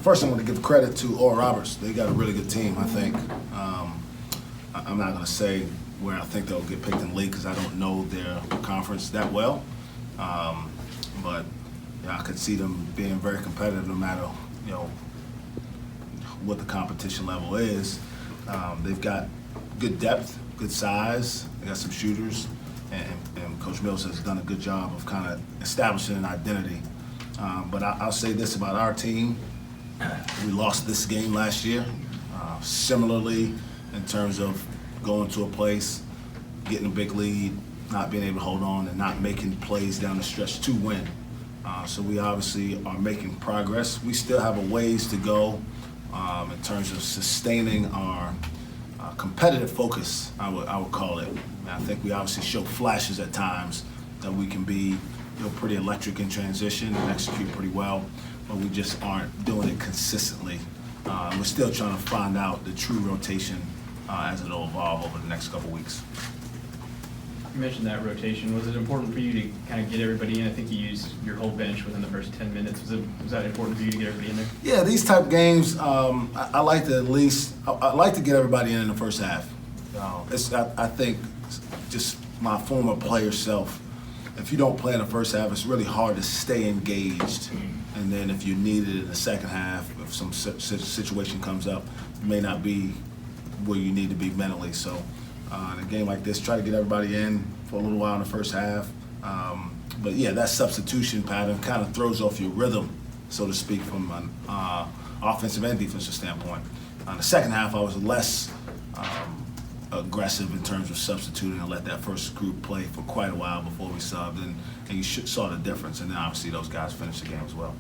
First, I want to give credit to Oral Roberts. They got a really good team, I think. I'm not going to say where I think they'll get picked in the league because I don't know their conference that well. But yeah, I could see them being very competitive no matter, what the competition level is. They've got good depth, good size. They got some shooters, and Coach Mills has done a good job of kind of establishing an identity. But I'll say this about our team. We lost this game last year. Similarly, in terms of going to a place, getting a big lead, not being able to hold on, and not making plays down the stretch to win. So we obviously are making progress. We still have a ways to go in terms of sustaining our competitive focus, I would call it. And I think we obviously show flashes at times that we can be pretty electric in transition and execute pretty well, but we just aren't doing it consistently. We're still trying to find out the true rotation as it'll evolve over the next couple weeks. You mentioned that rotation. Was it important for you to kind of get everybody in? I think you used your whole bench within the first 10 minutes. Was that important for you to get everybody in there? Yeah, these type of games, I like to I like to get everybody in the first half. I think just my former player self, if you don't play in the first half, it's really hard to stay engaged. And then if you need it in the second half, if some situation comes up, you may not be where you need to be mentally. So in a game like this, try to get everybody in for a little while in the first half. But yeah, that substitution pattern kind of throws off your rhythm, so to speak, from an offensive and defensive standpoint. In the second half, I was less aggressive in terms of substituting and let that first group play for quite a while before we subbed, and you saw the difference. And then obviously those guys finished the game as well.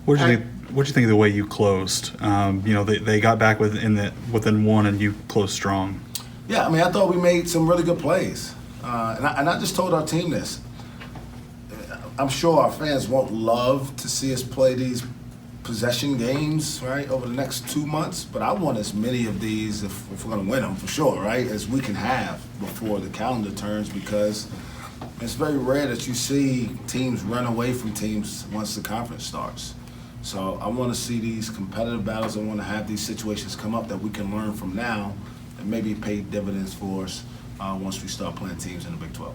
What did you think of the way you closed? They got back within one, and you closed strong. Yeah, I mean, I thought we made some really good plays, and I just told our team this. I'm sure our fans won't love to see us play these possession games, right, over the next 2 months, but I want as many of these, if we're going to win them for sure, right, as we can have before the calendar turns, because it's very rare that you see teams run away from teams once the conference starts. So I want to see these competitive battles. I want to have these situations come up that we can learn from now and maybe pay dividends for us once we start playing teams in the Big 12.